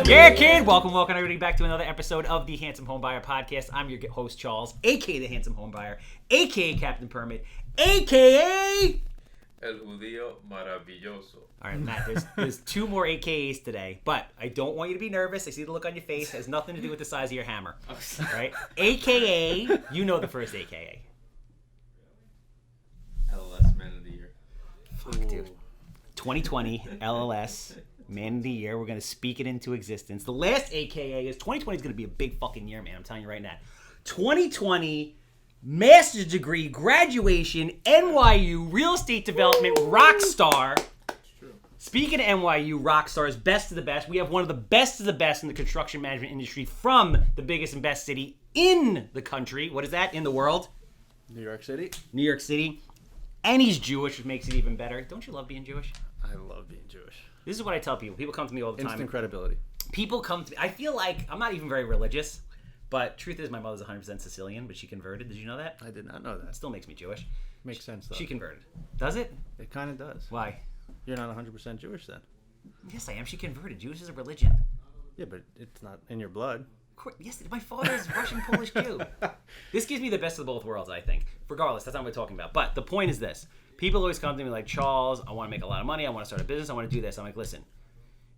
Yeah, kid! Welcome everybody back to another episode of the Handsome Homebuyer Podcast. I'm your host, Charles, a.k.a. the Handsome Homebuyer, a.k.a. Captain Permit, a.k.a. El Judío Maravilloso. All right, Matt, there's two more AKAs today, but I don't want you to be nervous. I see the look on your face. It has nothing to do with the size of your hammer. All right? AKA, you know the first AKA. LLS Man of the Year. Fuck, dude. 2020 LLS Man of the Year. We're going to speak it into existence. The last AKA is 2020 is going to be a big fucking year, man. I'm telling you right now. 2020 master's degree, graduation, NYU, real estate development, rock star. Speaking of NYU rock stars, best of the best, we have one of the best of the best in the construction management industry from the biggest and best city in the country. What is that? In the world? New York City. New York City. And he's Jewish, which makes it even better. Don't you love being Jewish? I love being Jewish. This is what I tell people. People come to me all the time. Instant credibility. People come to me. I feel like I'm not even very religious, but truth is my mother's 100% Sicilian, but she converted. Did you know that? I did not know that. It still makes me Jewish. Makes sense, though. She converted. Does it? It kind of does. Why? You're not 100% Jewish then. Yes, I am. She converted. Jewish is a religion. Yeah, but it's not in your blood. Yes, my father is Russian, Polish Jew. This gives me the best of both worlds, I think. Regardless, that's not what we're talking about. But the point is this. People always come to me like, Charles, I want to make a lot of money. I want to start a business. I want to do this. I'm like, listen,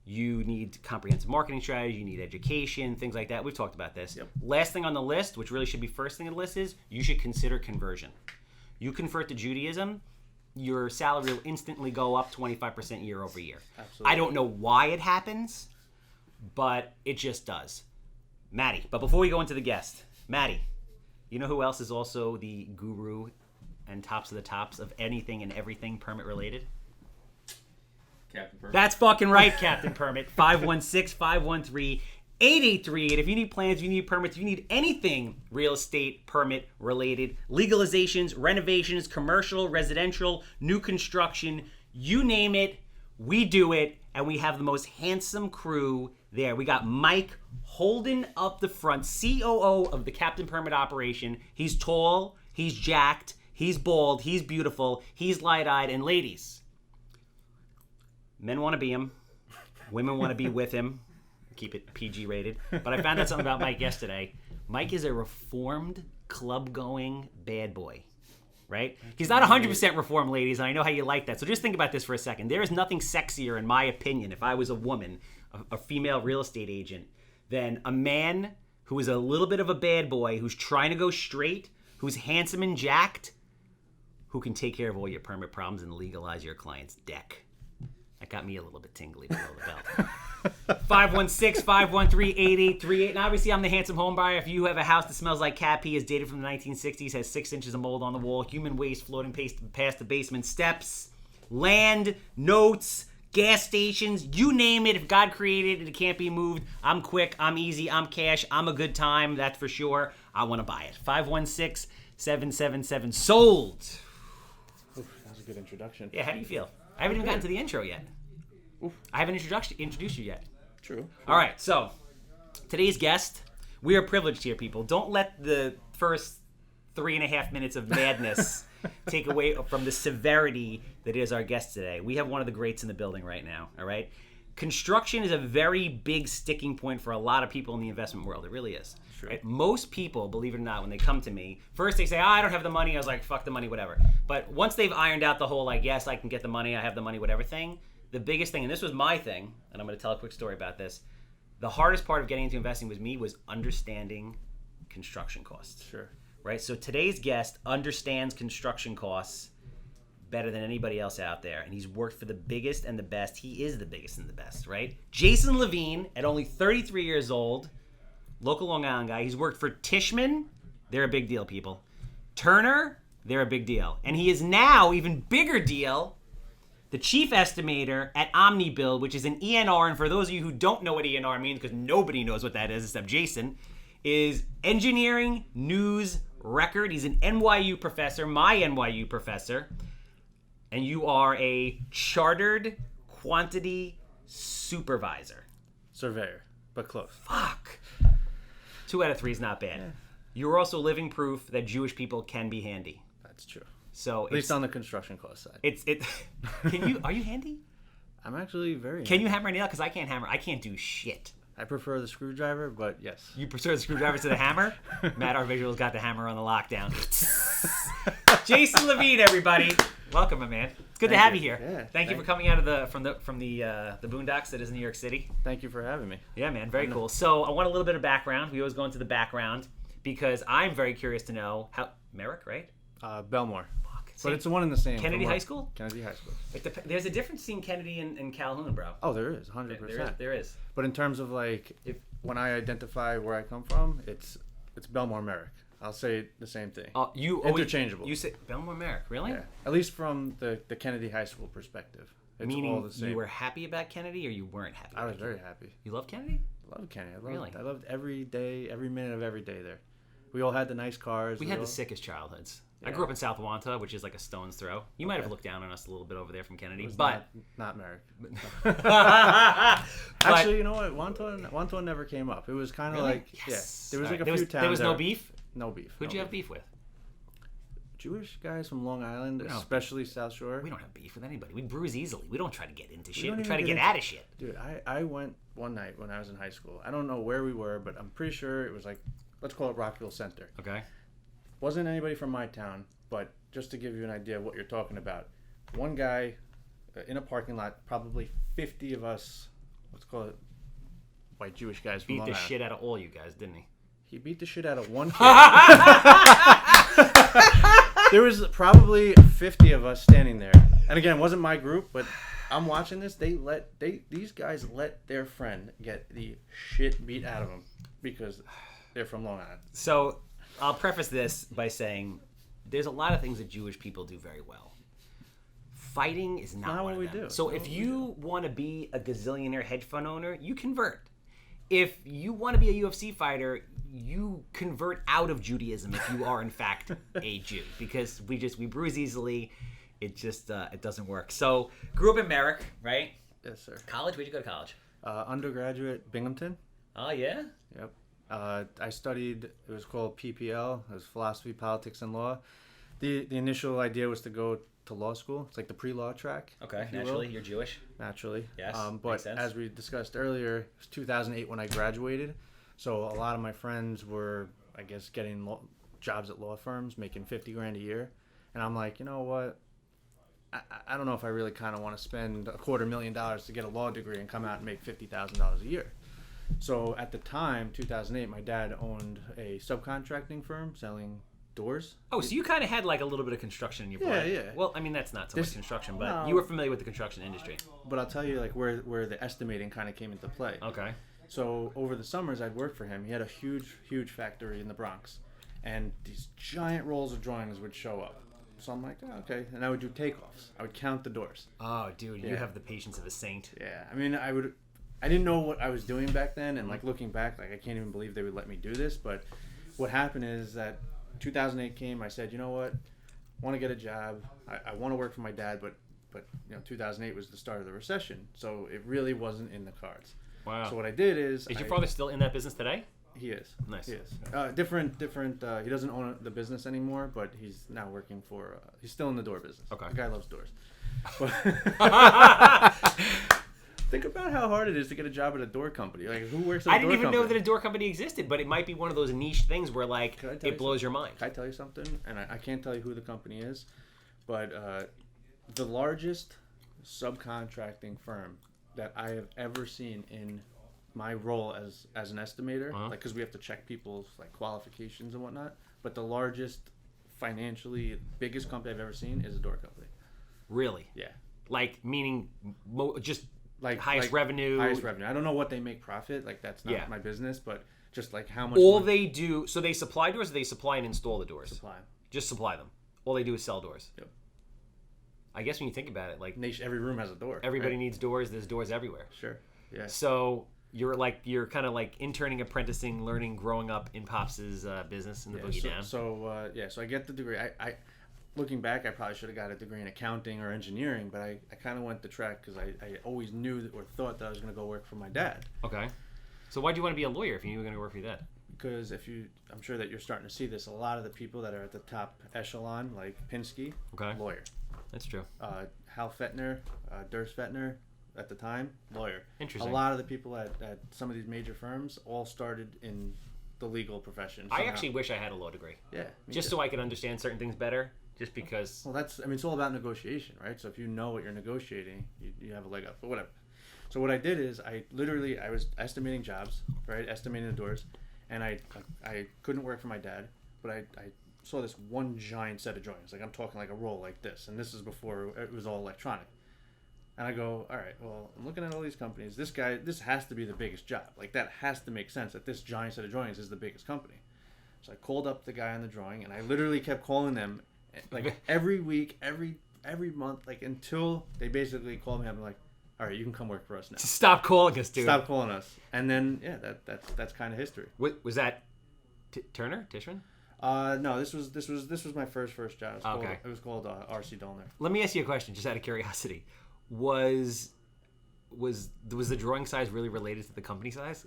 you need comprehensive marketing strategy. You need education, things like that. We've talked about this. Yep. Last thing on the list, which really should be first thing on the list, is you should consider conversion. You convert to Judaism, your salary will instantly go up 25% year over year. Absolutely. I don't know why it happens, but it just does. Maddie, but before we go into the guest, Maddie, you know who else is also the guru and tops of the tops of anything and everything permit related? Captain Permit. That's fucking right, Captain Permit. 516-513-8838. If you need plans, you need permits, you need anything real estate permit related, legalizations, renovations, commercial, residential, new construction, you name it, we do it, and we have the most handsome crew there. We got Mike holding up the front, COO of the Captain Permit operation. He's tall, he's jacked, he's bald, he's beautiful, he's light-eyed, and ladies, men want to be him, women want to be with him. Keep it PG rated. But I found out something about Mike yesterday. Mike is a reformed, club-going bad boy, right? He's not 100% reformed, ladies, and I know how you like that. So just think about this for a second. There is nothing sexier, in my opinion, if I was a woman, a female real estate agent, than a man who is a little bit of a bad boy, who's trying to go straight, who's handsome and jacked, who can take care of all your permit problems and legalize your client's deck. That got me a little bit tingly below the belt. 516-513-8838. And obviously, I'm the Handsome Homebuyer. If you have a house that smells like cat pee, is dated from the 1960s, has 6 inches of mold on the wall, human waste floating past the basement steps, land, notes, gas stations, you name it. If God created it, it can't be moved. I'm quick, I'm easy, I'm cash, I'm a good time, that's for sure. I want to buy it. 516-777 sold. Oof, that was a good introduction. Yeah, how do you feel? I haven't even gotten to the intro yet. Oof. I haven't introduced you yet. True. All right, so today's guest, we are privileged here, people. Don't let the first 3.5 minutes of madness take away from the severity that is our guest today. We have one of the greats in the building right now, all right? Construction is a very big sticking point for a lot of people in the investment world. It really is. Sure. Right? Most people, believe it or not, when they come to me, first they say, I don't have the money. I was like, fuck the money, whatever. But once they've ironed out the whole, like, yes, I can get the money, I have the money, whatever thing, the biggest thing, and this was my thing, and I'm going to tell a quick story about this, the hardest part of getting into investing was understanding construction costs. Sure. Right? So today's guest understands construction costs better than anybody else out there, and he's worked for the biggest and the best. He is the biggest and the best, right? Jason Levine, at only 33 years old, local Long Island guy. He's worked for Tishman. They're a big deal, people. Turner, they're a big deal. And he is now, even bigger deal, the chief estimator at OmniBuild, which is an ENR. And for those of you who don't know what ENR means, because nobody knows what that is except Jason, is Engineering News Record. He's an NYU professor, my NYU professor. And you are a chartered quantity supervisor. Surveyor, but close. Fuck. 2 out of 3 is not bad. Yeah. You're also living proof that Jewish people can be handy. That's true. So at least on the construction cost side. Are you handy? I'm actually very Can you hammer a nail? Because I can't hammer. I can't do shit. I prefer the screwdriver, but yes. You prefer the screwdriver to the hammer? Matt, our visuals, got the hammer on the lockdown. Jason Levine, everybody. Welcome, my man. It's good to have you here. Yeah, Thank you for coming out of from the boondocks that is New York City. Thank you for having me. Yeah, man. Very cool. So I want a little bit of background. We always go into the background because I'm very curious to know how... Merrick, right? Belmore. Same. But it's the one in the same. Kennedy High School? Kennedy High School. There's a difference between Kennedy and Calhoun, bro. Oh, there is, 100%. There is. But in terms of like, when I identify where I come from, it's Belmore Merrick. I'll say the same thing. Interchangeable. You say Belmore Merrick, really? Yeah. At least from the Kennedy High School perspective. It's Meaning all the same. You were happy about Kennedy or you weren't happy? I was very happy. You love Kennedy? I love Kennedy. Really? I loved every day, every minute of every day there. We all had the nice cars. We had the sickest childhoods. Yeah. I grew up in South Wantagh, which is like a stone's throw. You might have looked down on us a little bit over there from Kennedy, but not Merrick. But Actually, you know what? Wantagh never came up. It was kind of really? like Yes. There was like a few towns. There was no beef. No beef. Who'd you have beef with? Jewish guys from Long Island, especially South Shore. We don't have beef with anybody. We bruise easily. We don't try to get into shit. don't We try to even get get out of shit. Dude, I went one night when I was in high school. I don't know where we were, but I'm pretty sure it was like, let's call it Rockville Center. Okay. Wasn't anybody from my town, but just to give you an idea of what you're talking about, one guy in a parking lot, probably 50 of us, let's call it white Jewish guys from Beat Long the Island. shit out of all you guys, didn't he? He beat the shit out of one kid. There was probably 50 of us standing there. And again, it wasn't my group, but I'm watching this. These guys let their friend get the shit beat out of them because they're from Long Island. So I'll preface this by saying there's a lot of things that Jewish people do very well. Fighting is not one what of them. we do. So if you want to be a gazillionaire hedge fund owner, you convert. If you want to be a UFC fighter, you convert out of Judaism if you are in fact a Jew, because we bruise easily. It just it doesn't work. So grew up in Merrick, right? Yes, sir. College? Where'd you go to college? Undergraduate, Binghamton. Oh yeah. Yep. I studied, it was called PPL. It was philosophy, politics, and law. The initial idea was to go to law school. It's like the pre-law track. Okay, naturally, you're Jewish. Naturally. Yes, but makes sense. as we discussed earlier, it was 2008 when I graduated. So a lot of my friends were, I guess, getting jobs at law firms, making $50,000 a year. And I'm like, you know what? I don't know if I really kind of want to spend $250,000 to get a law degree and come out and make $50,000 a year. So at the time, 2008, my dad owned a subcontracting firm selling doors. Oh, so you kind of had like a little bit of construction in your blood. Yeah. Well, I mean, that's not so much construction, but no. you were familiar with the construction industry. But I'll tell you like where the estimating kind of came into play. Okay. So over the summers, I'd work for him. He had a huge factory in the Bronx. And these giant rolls of drawings would show up. So I'm like, oh, okay. And I would do takeoffs. I would count the doors. Oh, dude, you Yeah. have the patience of a saint. Yeah. I mean, I didn't know what I was doing back then. And like looking back, like I can't even believe they would let me do this. But what happened is that 2008 came. I said, you know what? I want to get a job. I want to work for my dad. But 2008 was the start of the recession. So it really wasn't in the cards. Wow. So what I did is... Is your father still in that business today? He is. Nice. He is. Different. He doesn't own the business anymore, but he's now working for. He's still in the door business. Okay. The guy loves doors. But think about how hard it is to get a job at a door company. Like who works at a door company? I didn't even know that a door company existed, but it might be one of those niche things where like it blows your mind. Can I tell you something? And I can't tell you who the company is, but the largest subcontracting firm that I have ever seen in my role as an estimator, like because we have to check people's like qualifications and whatnot. But the largest, financially biggest company I've ever seen is a door company. Really? Yeah. Like meaning just Like highest revenue. Highest revenue. I don't know what they make profit. Like that's not my business, but just like how much. All money they do, so they supply doors. Or they supply and install the doors. supply. Just supply them. All they do is sell doors. Yep. I guess when you think about it, like Every room has a door. everybody right? needs doors. There's doors everywhere. Sure. Yeah. So you're kind of like interning, apprenticing, learning, growing up in Pops's business in the Boogie Down. So I get the degree. I looking back, I probably should have got a degree in accounting or engineering, but I kind of went the track because I always knew or thought that I was going to go work for my dad. Okay. So why'd you want to be a lawyer if you knew you were going to work for your dad? Because I'm sure that you're starting to see this. A lot of the people that are at the top echelon, like Pinsky, Okay. lawyer. That's true. Hal Fettner, Durst Fettner, at the time, lawyer. Interesting. A lot of the people at some of these major firms all started in the legal profession. I actually wish I had a law degree. Yeah. Just so I could understand certain things better. Just because. Well, it's all about negotiation, right? So if you know what you're negotiating, you have a leg up. But whatever. So what I did is I was estimating jobs, right? Estimating the doors, and I couldn't work for my dad, but I saw this one giant set of drawings. Like I'm talking like a roll like this, and this is before it was all electronic. And I go, all right, well, I'm looking at all these companies. This has to be the biggest job. Like that has to make sense that this giant set of drawings is the biggest company. So I called up the guy on the drawing, and I literally kept calling them, like every week, every month, like until they basically called me up and like, all right, you can come work for us now. Stop calling us, dude. Stop calling us. And then that's kind of history. Was that Turner Tishman? No, this was my first job. It was called R.C. Dolner. Let me ask you a question, just out of curiosity. Was the drawing size really related to the company size?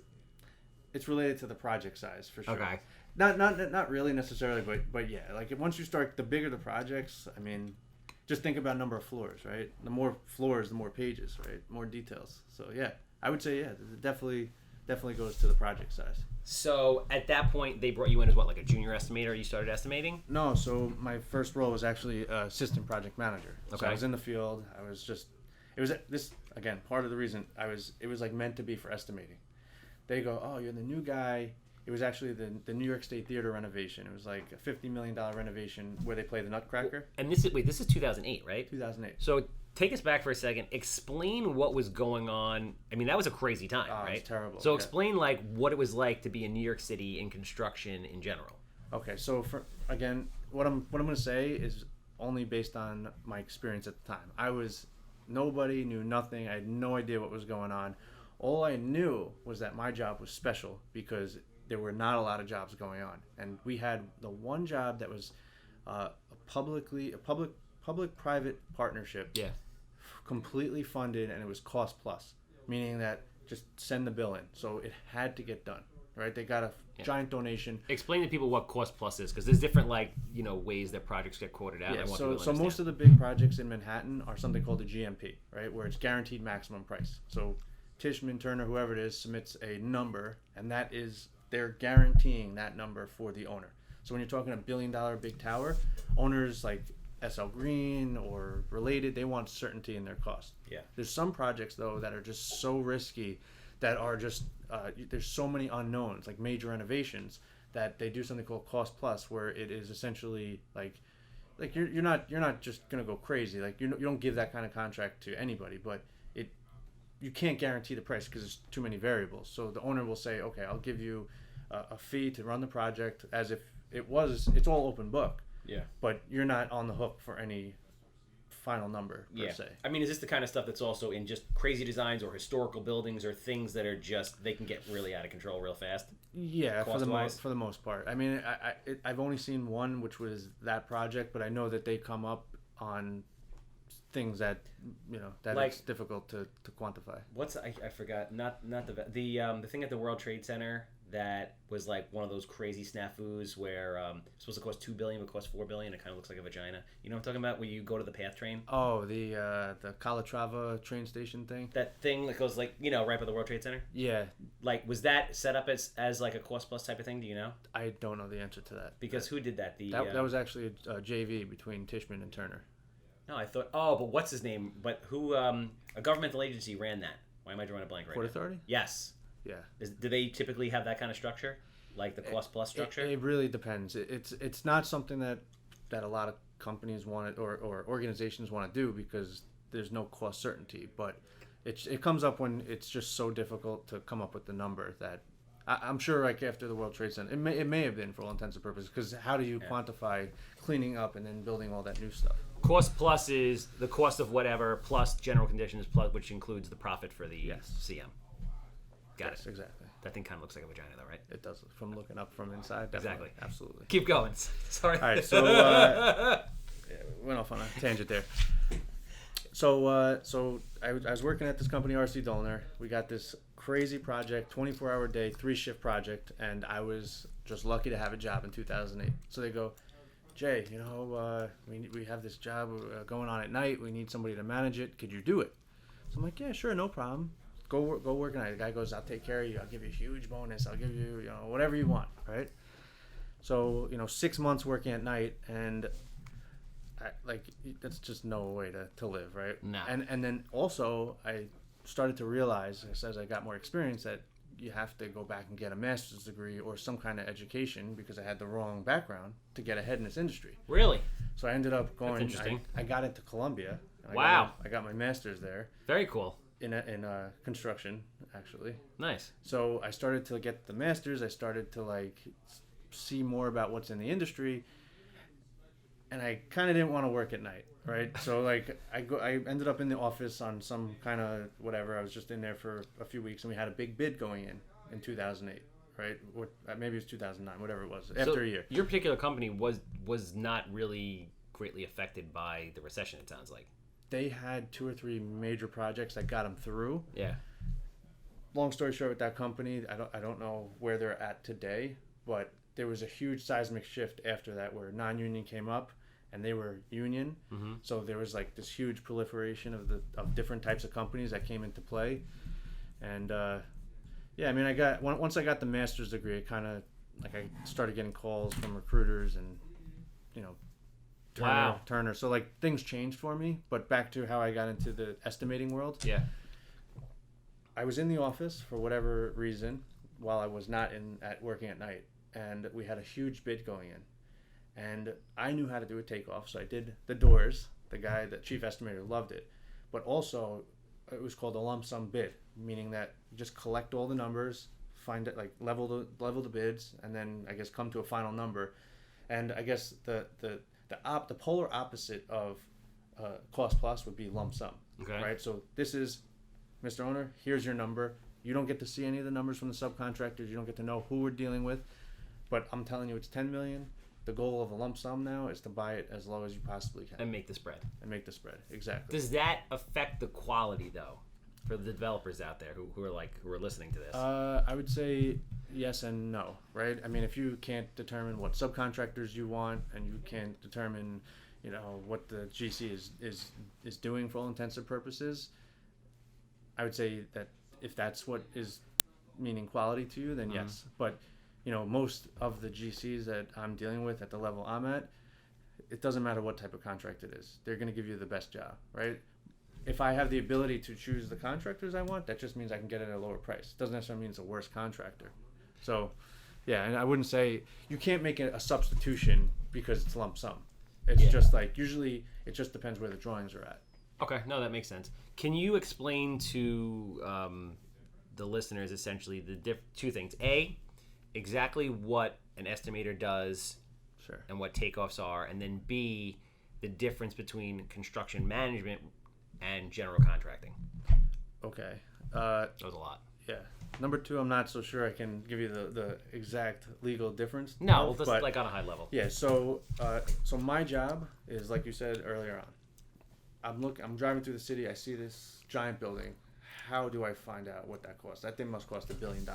It's related to the project size for sure. Okay. Not really necessarily, but yeah. Like once you start, the bigger the projects. I mean, just think about number of floors, right? The more floors, the more pages, right? More details. So yeah, I would say it definitely goes to the project size. So at that point, they brought you in as what, like a junior estimator? You started estimating? No. So my first role was actually assistant project manager. Okay. So I was in the field. It was this again, part of the reason it was like meant to be for estimating. They go, oh, you're the new guy. It was actually the New York State Theater renovation. It was like a $50 million renovation where they play the Nutcracker. And this is 2008, right? 2008. So take us back for a second. Explain what was going on. I mean, that was a crazy time, right? It was terrible. So explain like what it was like to be in New York City in construction in general. Okay, so what I'm going to say is only based on my experience at the time. Nobody knew nothing. I had no idea what was going on. All I knew was that my job was special because there were not a lot of jobs going on, and we had the one job that was a public-private partnership. Yeah. Completely funded, and it was cost plus, meaning that just send the bill in. So it had to get done, right? They got a giant donation. Explain to people what cost plus is, because there's different ways that projects get quoted out. Yeah, so most of the big projects in Manhattan are something called a GMP, right, where it's guaranteed maximum price. So Tishman, Turner, whoever it is, submits a number, and they're guaranteeing that number for the owner. So when you're talking $1 billion big tower, owners like SL Green or related, they want certainty in their cost. Yeah. There's some projects though that are just so risky that are just there's so many unknowns, like major renovations, that they do something called cost plus, where it is essentially like you're not just gonna go crazy. Like you don't give that kind of contract to anybody, but you can't guarantee the price because there's too many variables. So the owner will say, okay, I'll give you a fee to run the project as if it's all open book. Yeah. But you're not on the hook for any final number per se. I mean, is this the kind of stuff that's also in just crazy designs or historical buildings or things that are just, they can get really out of control real fast? Yeah, for the most part. I mean, I've only seen one, which was that project, but I know that they come up on things that it's difficult to quantify. I forgot, not the thing at the World Trade Center that was like one of those crazy snafus where it's supposed to cost $2 billion but cost $4 billion. It kind of looks like a vagina. You know what I'm talking about? Where you go to the PATH train. Oh, the Calatrava train station thing. That thing that goes right by the World Trade Center. Yeah. Like, was that set up as like a cost plus type of thing? Do you know? I don't know the answer to that. Because who did that? That was actually a JV between Tishman and Turner. No, I thought. Oh, but what's his name? But who? A governmental agency ran that. Why am I drawing a blank right Port now? Authority? Yes. Yeah. Do they typically have that kind of structure, like the cost plus structure? It really depends. It's not something that a lot of companies want or organizations want to do because there's no cost certainty. But it comes up when it's just so difficult to come up with the number that I'm sure like after the World Trade Center, it may have been for all intents and purposes, because how do you quantify cleaning up and then building all that new stuff? Cost plus is the cost of whatever plus general conditions plus, which includes the profit for the CM. Got it. Exactly. That thing kind of looks like a vagina, though, right? It does, from looking up from inside. Definitely. Exactly. Absolutely. Keep going. Sorry. All right. So went off on a tangent there. So I was working at this company, RC Dolner. We got this crazy project, 24-hour day, 3-shift project, and I was just lucky to have a job in 2008. So they go, Jay, we have this job going on at night. We need somebody to manage it. Could you do it? So I'm like, yeah, sure, no problem. Go work at night. The guy goes, I'll take care of you. I'll give you a huge bonus. I'll give you, whatever you want, right? So, 6 months working at night, and that's just no way to live, right? No. And then also I started to realize as I got more experience that you have to go back and get a master's degree or some kind of education because I had the wrong background to get ahead in this industry. Really? So I ended up going. That's interesting. I got into Columbia. Wow. I got my master's there. Very cool. In construction, actually. Nice. So I started to get the master's. I started to see more about what's in the industry, and I kind of didn't want to work at night, right? So I ended up in the office on some kind of whatever. I was just in there for a few weeks, and we had a big bid going in 2008, right? Maybe it was 2009, whatever it was. After a year. Your particular company was not really greatly affected by the recession. It sounds like. They had 2 or 3 major projects that got them through. Yeah. Long story short, with that company, I don't know where they're at today, but there was a huge seismic shift after that where non-union came up and they were union. Mm-hmm. So there was this huge proliferation of different types of companies that came into play. And once I got the master's degree, it kind of I started getting calls from recruiters and Turner. So things changed for me, but back to how I got into the estimating world. Yeah. I was in the office for whatever reason while I was not working at night, and we had a huge bid going in, and I knew how to do a takeoff, so I did the doors. The chief estimator loved it, but also it was called a lump sum bid, meaning that you just collect all the numbers, find it level the bids, and then I guess come to a final number. And I guess the polar opposite of cost plus would be lump sum. Okay. Right? So this is, Mr. Owner, here's your number. You don't get to see any of the numbers from the subcontractors. You don't get to know who we're dealing with. But I'm telling you, it's $10 million. The goal of a lump sum now is to buy it as low as you possibly can. And make the spread. Exactly. Does that affect the quality, though, for the developers out there who are listening to this? I would say yes and no, right? I mean, if you can't determine what subcontractors you want and you can't determine, what the GC is doing for all intents and purposes, I would say that if that's what is meaning quality to you, then yes. But, most of the GCs that I'm dealing with at the level I'm at, it doesn't matter what type of contract it is. They're going to give you the best job, right? If I have the ability to choose the contractors I want, that just means I can get it at a lower price. It doesn't necessarily mean it's a worse contractor. So, yeah, and I wouldn't say you can't make it a substitution because it's lump sum. It's just usually it just depends where the drawings are at. Okay, no, that makes sense. Can you explain to the listeners essentially the two things? A, exactly what an estimator does, sure, and what takeoffs are, and then B, the difference between construction management and general contracting. Okay. That was a lot. Yeah. Number 2, I'm not so sure I can give you the exact legal difference. No, well, just on a high level. Yeah. So my job is, like you said earlier on. I'm driving through the city. I see this giant building. How do I find out what that costs? That thing must cost $1 billion.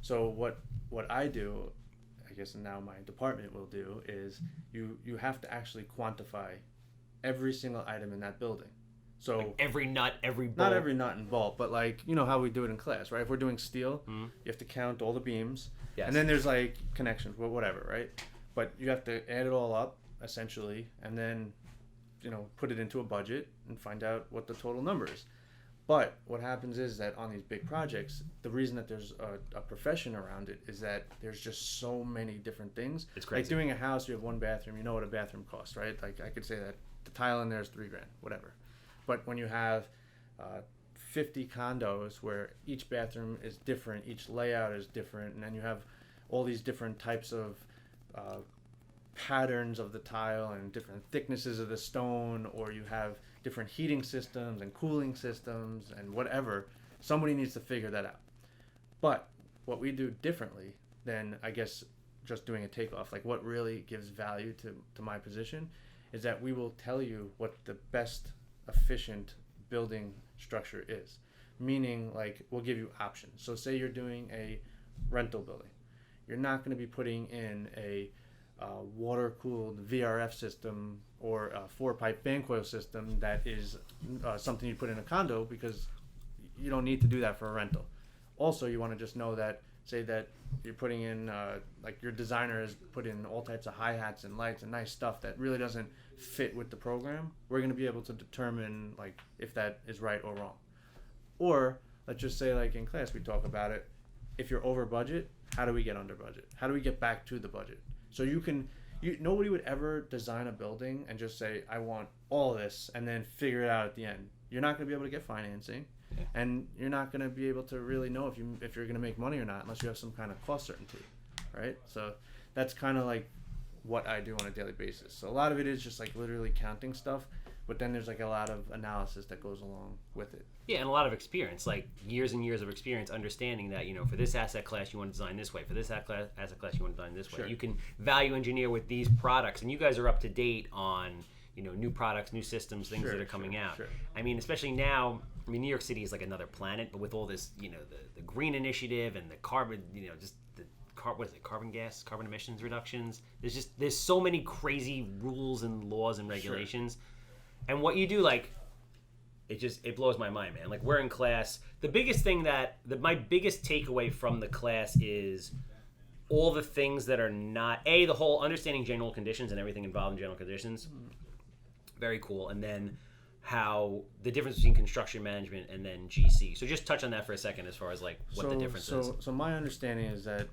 So what I do, I guess now my department will do, is you have to actually quantify every single item in that building. So every nut, every bolt. Not every nut and bolt, but how we do it in class, right? If we're doing steel, you have to count all the beams. Yes. And then there's connections, whatever, right? But you have to add it all up, essentially, and then, put it into a budget and find out what the total number is. But what happens is that on these big projects, the reason that there's a profession around it is that there's just so many different things. It's crazy. Like doing a house, you have one bathroom, you know what a bathroom costs, right? I could say that the tile in there is $3,000, whatever. But when you have 50 condos where each bathroom is different, each layout is different, and then you have all these different types of patterns of the tile and different thicknesses of the stone, or you have different heating systems and cooling systems and whatever, somebody needs to figure that out. But what we do differently than, I guess, just doing a takeoff, what really gives value to my position, is that we will tell you what the best efficient building structure is, meaning we'll give you options. So say you're doing a rental building, you're not going to be putting in a water-cooled VRF system or a 4-pipe fan coil system that is something you put in a condo, because you don't need to do that for a rental. Also, you want to just know that, say that you're putting in, like your designer has put in all types of hi-hats and lights and nice stuff that really doesn't fit with the program. We're going to be able to determine like if that is right or wrong. Or let's just say, like in class we talk about it, if you're over budget, how do we get under budget? How do we get back to the budget? So nobody would ever design a building and just say, I want all this, and then figure it out at the end. You're not going to be able to get financing, and you're not going to be able to really know if you're going to make money or not unless you have some kind of cost certainty, right? So that's kind of like what I do on a daily basis. So a lot of it is just like literally counting stuff, but then there's like a lot of analysis that goes along with it. Yeah, and a lot of experience, like years and years of experience, understanding that, for this asset class you want to design this way, for this asset class you want to design this way. Sure. You can value engineer with these products, and you guys are up to date on, new products, new systems, things that are coming out. Sure. I mean, especially now, New York City is like another planet, but with all this, the green initiative and the carbon, just the carbon emissions reductions. There's so many crazy rules and laws and regulations. Sure. And what you do, like, it blows my mind, man. Like, we're in class. The biggest thing my biggest takeaway from the class is all the things that are not, the whole understanding general conditions and everything involved in general conditions. Very cool. And then how the difference between construction management and then GC. So just touch on that for a second as far as like what the difference is. So my understanding is that,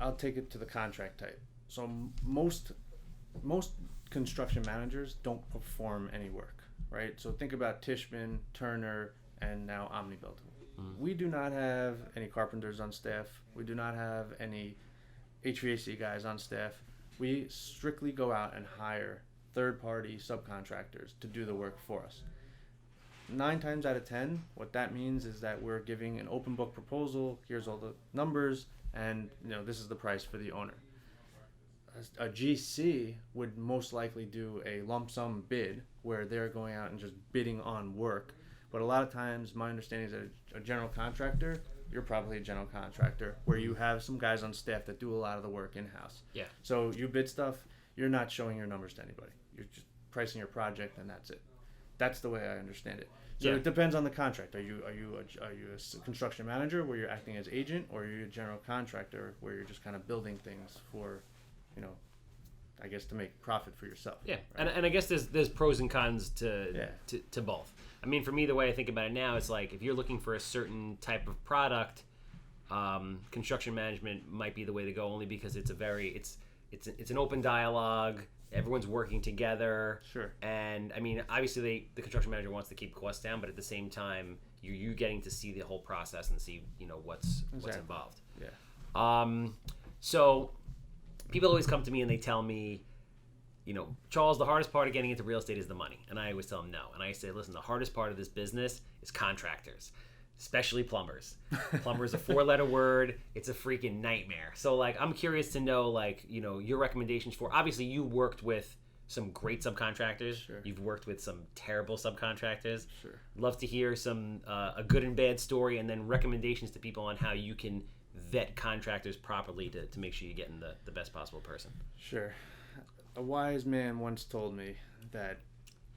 I'll take it to the contract type. So most construction managers don't perform any work, right? So think about Tishman, Turner, and now Omnibuild. We do not have any carpenters on staff. We do not have any HVAC guys on staff. We strictly go out and hire third-party subcontractors to do the work for us. 9 times out of 10, what that means is that we're giving an open book proposal. Here's all the numbers, and this is the price for the owner. A GC would most likely do a lump sum bid where they're going out and just bidding on work. But a lot of times, my understanding is that a general contractor, you're probably a general contractor where you have some guys on staff that do a lot of the work in-house. Yeah. So you bid stuff, you're not showing your numbers to anybody. You're just pricing your project, and that's it. That's the way I understand it. So It depends on the contract. Are you a construction manager where you're acting as agent, or are you a general contractor where you're just kind of building things for, I guess to make profit for yourself. Yeah, right? and I guess there's pros and cons to both. I mean, for me, the way I think about it now, it's like if you're looking for a certain type of product, construction management might be the way to go, only because it's an open dialogue. Everyone's working together. Sure. And I mean, obviously, the construction manager wants to keep costs down, but at the same time, you getting to see the whole process and see what's involved. Yeah. So people always come to me and they tell me, Charles, the hardest part of getting into real estate is the money. And I always tell them no. And I say, listen, the hardest part of this business is contractors, especially plumbers. Plumber is a 4-letter word. It's a freaking nightmare. So, like, I'm curious to know, like, your recommendations for, obviously, you worked with some great subcontractors. Sure. You've worked with some terrible subcontractors. Sure. Love to hear some, a good and bad story, and then recommendations to people on how you can vet contractors properly to make sure you're getting the best possible person. Sure. A wise man once told me that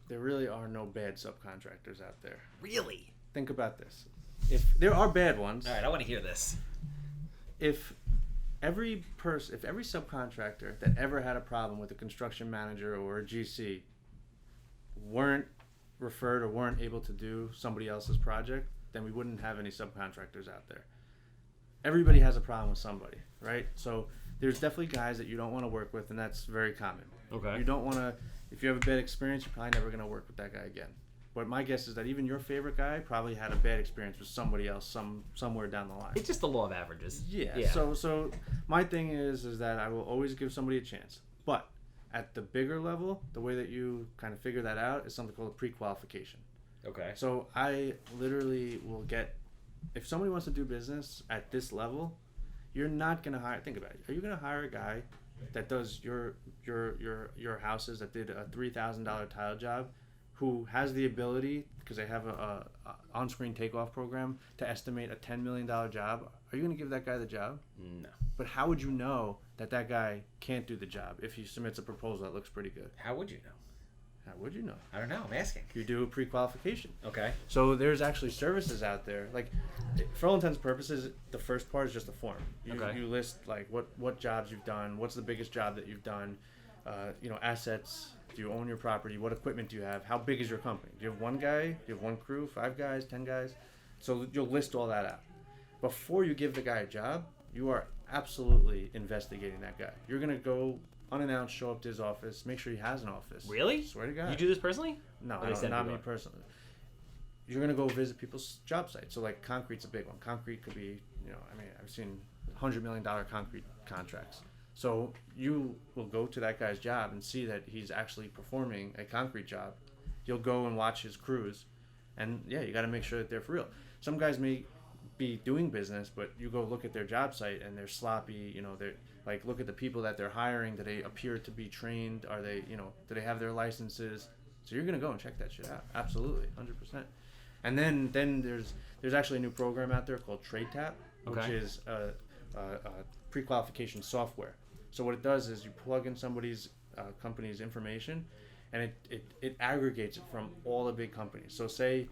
there really are no bad subcontractors out there. Really? Think about this. If there are bad ones... All right, I want to hear this. If every subcontractor that ever had a problem with a construction manager or a GC weren't referred or weren't able to do somebody else's project, then we wouldn't have any subcontractors out there. Everybody has a problem with somebody, right? So there's definitely guys that you don't want to work with, and that's very common. Okay. You don't want to... If you have a bad experience, you're probably never going to work with that guy again. But my guess is that even your favorite guy probably had a bad experience with somebody else somewhere down the line. It's just the law of averages. Yeah. So my thing is that I will always give somebody a chance. But at the bigger level, the way that you kind of figure that out is something called a pre-qualification. Okay. So I literally will get... If somebody wants to do business at this level, you're not going to hire... Think about it. Are you going to hire a guy that does your houses, that did a $3,000 tile job, who has the ability, because they have a on-screen takeoff program, to estimate a $10 million job? Are you going to give that guy the job? No. But how would you know that guy can't do the job if he submits a proposal that looks pretty good. How would you know? How would you know? I don't know. I'm asking. You do a pre-qualification. Okay. So there's actually services out there. Like, for all intents and purposes, the first part is just a form. You list like what jobs you've done, what's the biggest job that you've done, assets. Do you own your property? What equipment do you have? How big is your company? Do you have one guy? Do you have one crew? 5 guys? 10 guys? So you'll list all that out. Before you give the guy a job, you are absolutely investigating that guy. You're gonna go unannounced, show up to his office, make sure he has an office. Really? Swear to God. You do this personally? No, not me personally. You're gonna go visit people's job sites. So like concrete's a big one. Concrete could be, I've seen $100 million concrete contracts. So you will go to that guy's job and see that he's actually performing a concrete job. You'll go and watch his crews, and yeah, you got to make sure that they're for real. Some guys may be doing business, but you go look at their job site and they're sloppy. They're like, look at the people that they're hiring. Do they appear to be trained? Are they, do they have their licenses? So you're gonna go and check that shit out. Absolutely, 100%. And then there's actually a new program out there called TradeTap, which is a pre-qualification software. So what it does is you plug in somebody's company's information, and it aggregates it from all the big companies. So say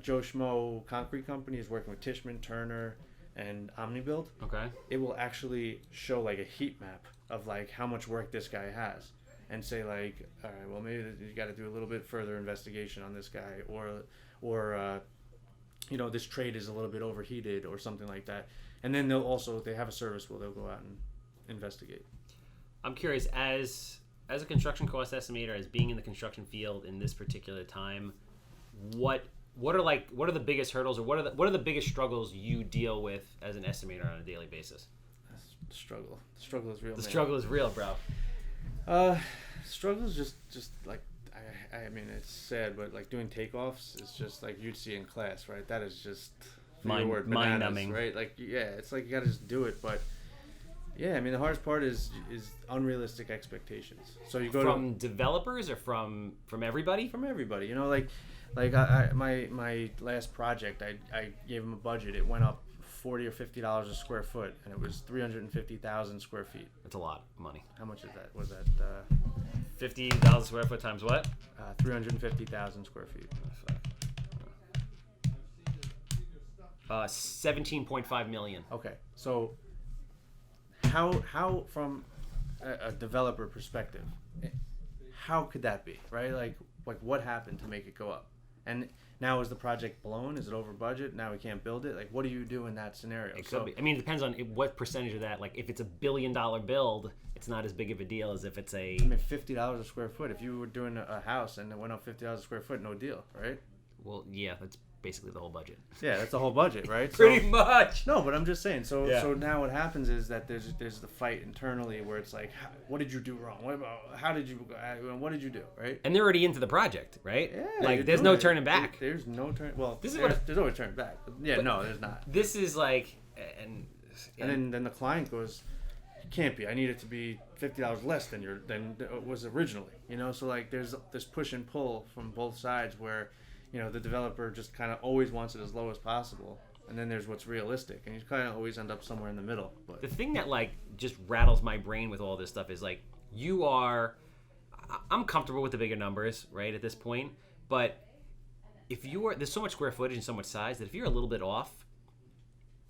Joe Schmo Concrete Company is working with Tishman, Turner, and OmniBuild. Okay. It will actually show like a heat map of like how much work this guy has, and say like, all right, well maybe you got to do a little bit further investigation on this guy, or this trade is a little bit overheated or something like that. And then they have a service where they'll go out and investigate. I'm curious, as a construction cost estimator, as being in the construction field in this particular time, what are the biggest hurdles, or what are the biggest struggles you deal with as an estimator on a daily basis? The struggle is real. The struggle is real, bro. Struggle is just like, I mean, it's sad, but like doing takeoffs is just like you'd see in class, right? That is just mind-numbing, right? Like, yeah, it's like you gotta just do it. But yeah, I mean, the hardest part is unrealistic expectations. So you go from developers or from everybody? From everybody, my last project, I gave them a budget. It went up $40 or $50 a square foot, and it was 350,000 square feet. That's a lot of money. How much is that? Was that $50 a square foot times what? 350,000 square feet. 17.5 million. Okay, so how from a developer perspective, how could that be, right? Like what happened to make it go up? And now is the project blown? Is it over budget? Now we can't build it? Like, what do you do in that scenario? It could be. I mean, it depends on what percentage of that. Like, if it's $1 billion build, it's not as big of a deal as if it's $50 a square foot. If you were doing a house and it went up $50 a square foot, no deal, right? Well, yeah, that's basically the whole budget. Yeah, that's the whole budget, right? Pretty much. No, but I'm just saying. So now what happens is that there's the fight internally where it's like, what did you do wrong? What did you do, right? And they're already into the project, right? Yeah. Like, there's no turning back. There's no turn. Well, there's always turning back. Yeah, no, there's not. This is like, and then the client goes, it can't be. I need it to be $50 less than it was originally. So like there's this push and pull from both sides where, the developer just kind of always wants it as low as possible. And then there's what's realistic. And you kind of always end up somewhere in the middle. But the thing that, like, just rattles my brain with all this stuff is, like, I'm comfortable with the bigger numbers, right, at this point. But there's so much square footage and so much size that if you're a little bit off,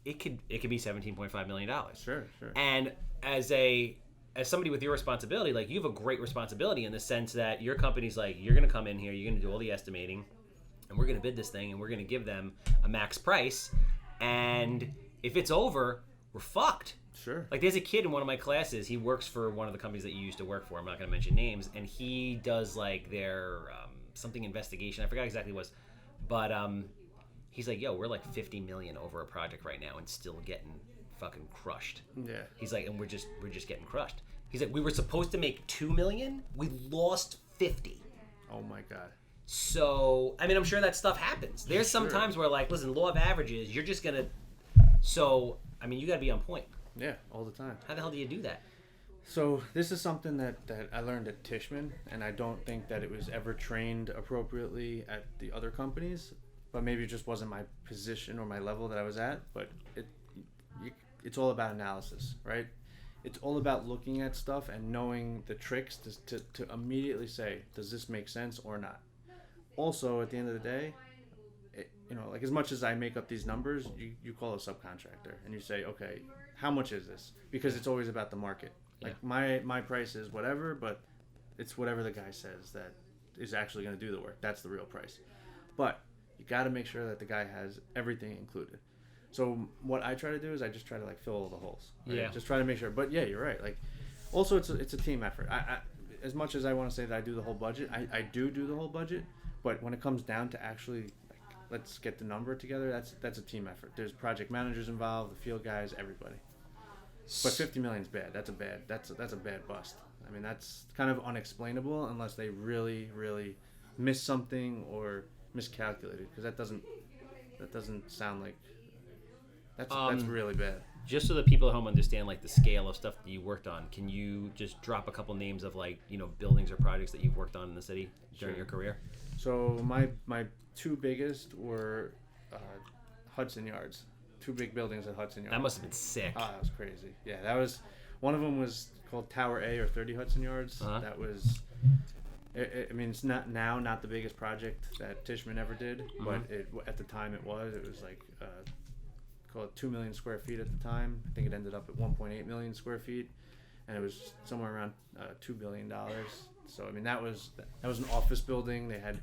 it could be $17.5 million. Sure. And as somebody with your responsibility, like, you have a great responsibility in the sense that your company's like, you're going to come in here, you're going to do all the estimating, and we're going to bid this thing, and we're going to give them a max price. And if it's over, we're fucked. Sure. Like, there's a kid in one of my classes. He works for one of the companies that you used to work for. I'm not going to mention names. And he does, like, their something investigation. I forgot exactly what it was. But he's like, yo, we're like $50 million over a project right now and still getting fucking crushed. Yeah. He's like, and we're just getting crushed. He's like, we were supposed to make $2 million. We lost 50. Oh, my God. So, I mean, I'm sure that stuff happens. There's some times where, like, listen, law of averages, you're just going to... So, I mean, you got to be on point. Yeah, all the time. How the hell do you do that? So, this is something that I learned at Tishman, and I don't think that it was ever trained appropriately at the other companies, but maybe it just wasn't my position or my level that I was at, but it's all about analysis, right? it's all about looking at stuff and knowing the tricks to immediately say, does this make sense or not? Also, at the end of the day, like as much as I make up these numbers, you call a subcontractor and you say, okay, how much is this? Because it's always about the market. Like my price is whatever, but it's whatever the guy says that is actually going to do the work. That's the real price. But you got to make sure that the guy has everything included. So what I try to do is I just try to like fill all the holes. Right? Yeah. Just try to make sure. But yeah, you're right. Like, also it's a team effort. I as much as I want to say that I do the whole budget, I do the whole budget. But when it comes down to actually like, let's get the number together, that's a team effort. There's project managers involved, the field guys, everybody. But 50 million is bad. That's a bad bust. I mean, that's kind of unexplainable unless they really, really miss something or miscalculated, because that doesn't sound like that's really bad. Just so that people at home understand like the scale of stuff that you worked on, can you just drop a couple names of like, buildings or projects that you've worked on in the city during your career? So my two biggest were Hudson Yards. Two big buildings at Hudson Yards. That must have been sick. Oh, that was crazy. Yeah, that was one of them was called Tower A or 30 Hudson Yards. Uh-huh. That was. I mean, it's not the biggest project that Tishman ever did, but at the time it was like called 2 million square feet at the time. I think it ended up at 1.8 million square feet, and it was somewhere around $2 billion. So I mean, that was an office building. They had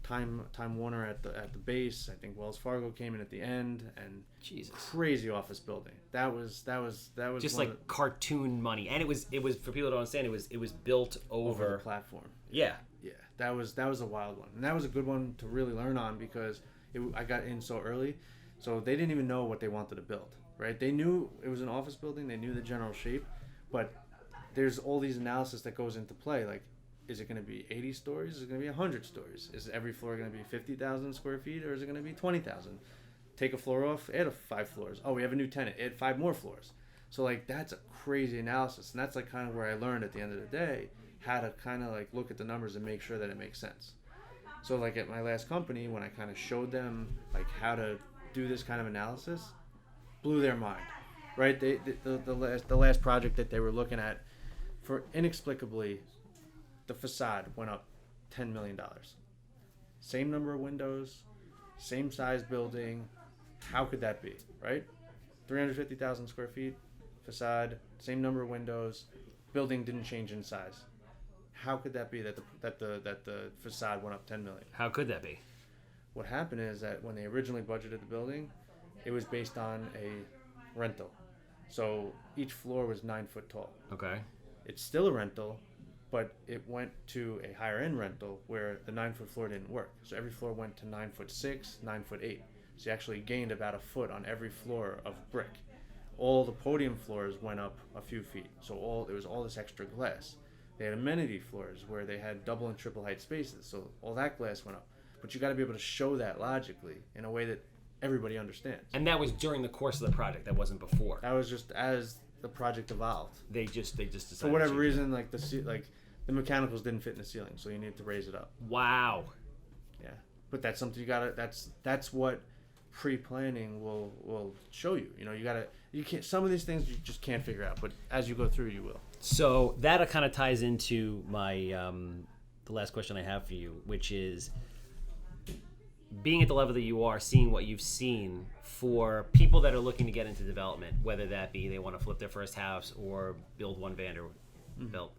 Time Warner at the base. I think Wells Fargo came in at the end, and Jesus, crazy office building. That was just like cartoon money, and it was for people to don't understand. It was built over the platform. Yeah, that was a wild one, and that was a good one to really learn on because I got in so early, so they didn't even know what they wanted to build. Right? They knew it was an office building. They knew the general shape, but there's all these analysis that goes into play, like. Is it going to be 80 stories? Is it going to be 100 stories? Is every floor going to be 50,000 square feet, or is it going to be 20,000? Take a floor off, add 5 floors. Oh, we have a new tenant, add 5 more floors. So like that's a crazy analysis, and that's like kind of where I learned at the end of the day how to kind of like look at the numbers and make sure that it makes sense. So like at my last company, when I kind of showed them like how to do this kind of analysis, blew their mind. Right? The last project that they were looking at, for inexplicably. The facade went up $10 million. Same number of windows, same size building. How could that be, right? 350,000 square feet, facade, same number of windows, building didn't change in size. How could that be that the facade went up $10 million? How could that be? What happened is that when they originally budgeted the building, it was based on a rental. So each floor was 9 foot tall. Okay. It's still a rental, but it went to a higher end rental where the 9 foot floor didn't work. So every floor went to 9'6", 9'8". So you actually gained about a foot on every floor of brick. All the podium floors went up a few feet. So there was all this extra glass. They had amenity floors where they had double and triple height spaces. So all that glass went up. But you got to be able to show that logically in a way that everybody understands. And that was during the course of the project. That wasn't before. That was just as the project evolved. They just decided. For whatever reason, like the mechanicals didn't fit in the ceiling, so you need to raise it up. Wow. Yeah, but that's something you gotta. That's what pre-planning will show you. You can't. Some of these things you just can't figure out, but as you go through, you will. So that kind of ties into my the last question I have for you, which is being at the level that you are, seeing what you've seen for people that are looking to get into development, whether that be they want to flip their first house or build one van or build.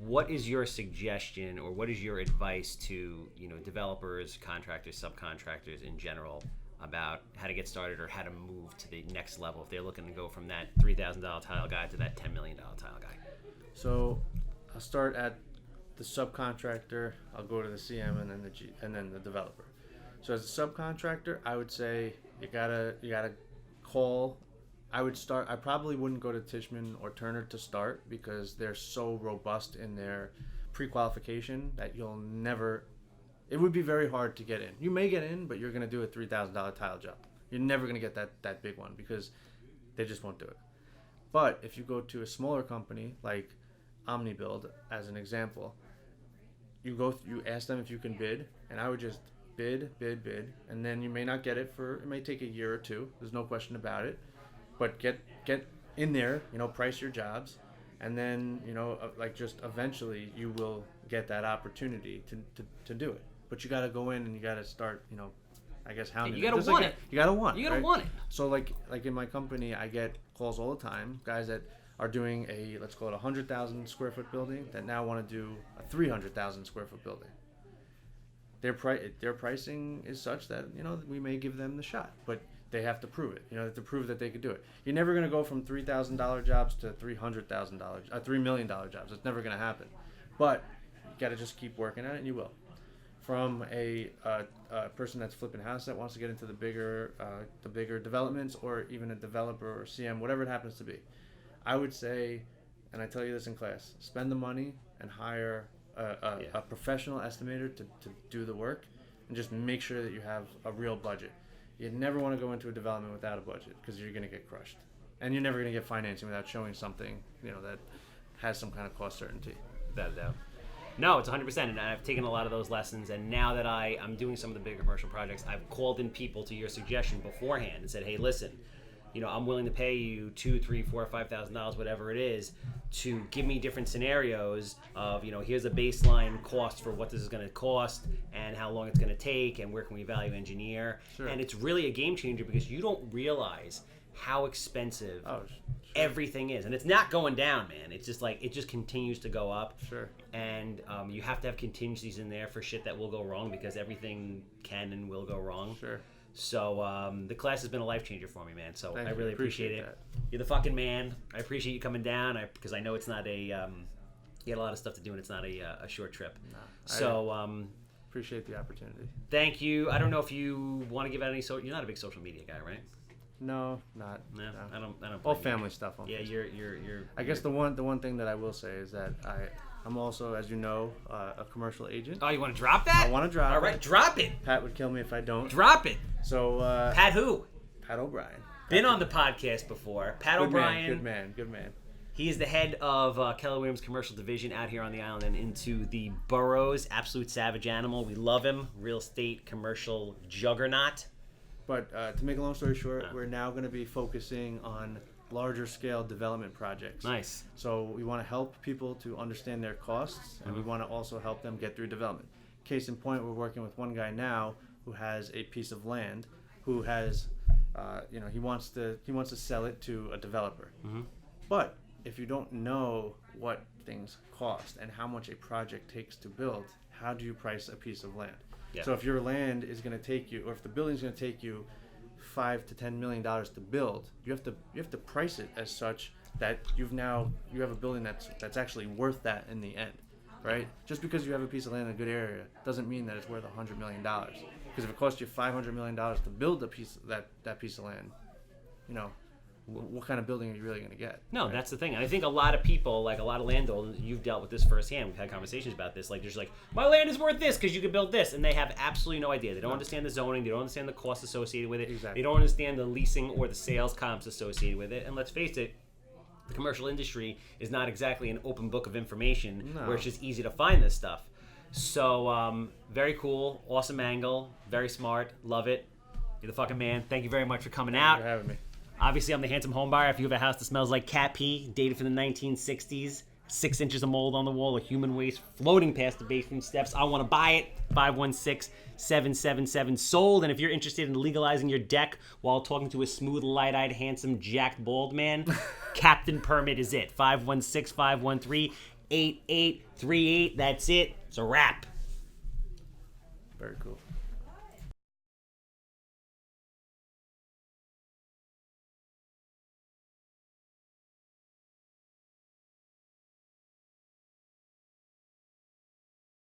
What is your suggestion, or what is your advice to developers, contractors, subcontractors in general about how to get started or how to move to the next level if they're looking to go from that $3,000 tile guy to that $10 million tile guy? So I'll start at the subcontractor. I'll go to the CM and then the developer. So as a subcontractor, I would say you gotta call. I probably wouldn't go to Tishman or Turner to start because they're so robust in their pre-qualification that it would be very hard to get in. You may get in, but you're going to do a $3,000 tile job. You're never going to get that big one because they just won't do it. But if you go to a smaller company like OmniBuild, as an example, you ask them if you can bid, and I would just bid, and then you may not get it it may take a year or two. There's no question about it. But get in there, price your jobs, and then just eventually you will get that opportunity to do it. But you got to go in and you got to start, I guess hounding. You got to want it. You got to want it. You got to right? want it. So like in my company, I get calls all the time, guys that are doing a, let's call it 100,000 square foot building that now want to do a 300,000 square foot building. Their pricing is such that we may give them the shot, but they have to prove it. They have to prove that they could do it. You're never going to go from $3,000 jobs to $300,000, $3 million jobs. It's never going to happen. But you got to just keep working at it, and you will. From a person that's flipping house that wants to get into the bigger developments, or even a developer or CM, whatever it happens to be, I would say, and I tell you this in class, spend the money and hire a professional estimator to do the work, and just make sure that you have a real budget. You never want to go into a development without a budget, because you're going to get crushed, and you're never going to get financing without showing something that has some kind of cost certainty. Without a doubt. No, it's 100%, and I've taken a lot of those lessons, and now that I'm doing some of the bigger commercial projects, I've called in people to your suggestion beforehand and said, hey, listen, I'm willing to pay you $2,000, $3,000, $4,000, $5,000, whatever it is, to give me different scenarios of, here's a baseline cost for what this is going to cost and how long it's going to take and where can we value engineer. Sure. And it's really a game changer, because you don't realize how expensive everything is. And it's not going down, man. It's just it just continues to go up. Sure. And you have to have contingencies in there for shit that will go wrong, because everything can and will go wrong. Sure. So the class has been a life changer for me, man. So I really appreciate it. That. You're the fucking man. I appreciate you coming down, because I know it's not a you got a lot of stuff to do, and it's not a short trip. No, so appreciate the opportunity. Thank you. I don't know if you want to give out any you're not a big social media guy, right? No, not. No. I don't. All family stuff on. Yeah, Facebook. you're. I guess the one thing that I will say is that I'm also, as you know, a commercial agent. Oh, you want to drop that? I want to drop it. All right, drop it. Pat would kill me if I don't. Drop it. So. Pat who? Pat O'Brien. Been on the podcast before. Pat O'Brien. Good man. He is the head of Keller Williams Commercial Division out here on the island and into the boroughs. Absolute savage animal. We love him. Real estate commercial juggernaut. But to make a long story short, we're now going to be focusing on larger scale development projects. Nice. So we want to help people to understand their costs, and we want to also help them get through development. Case in point, we're working with one guy now who has a piece of land, who has, he wants to sell it to a developer. Mm-hmm. But if you don't know what things cost and how much a project takes to build, how do you price a piece of land? Yeah. So if your land is going to take you, or if the building's going to take you $5 to $10 million to build, you have to price it as such that you have a building that's actually worth that in the end, right? Just because you have a piece of land in a good area doesn't mean that it's worth $100 million. Because if it costs you $500 million to build that piece of land, what kind of building are you really going to get? No, right? That's the thing. And I think a lot of people, like a lot of landowners, you've dealt with this firsthand. We've had conversations about this. Like, there's my land is worth this because you could build this. And they have absolutely no idea. They don't understand the zoning. They don't understand the costs associated with it. Exactly. They don't understand the leasing or the sales comps associated with it. And let's face it, the commercial industry is not exactly an open book of information where it's just easy to find this stuff. So, very cool. Awesome angle. Very smart. Love it. You're the fucking man. Thank you very much for coming out. Thank you for having me. Obviously, I'm the Handsome Homebuyer. If you have a house that smells like cat pee, dated from the 1960s, 6 inches of mold on the wall, or human waste floating past the basement steps, I want to buy it. 516-777 sold. And if you're interested in legalizing your deck while talking to a smooth, light-eyed, handsome, jacked, bald man, Captain Permit is it. 516-513-8838. That's it. It's a wrap. Very cool.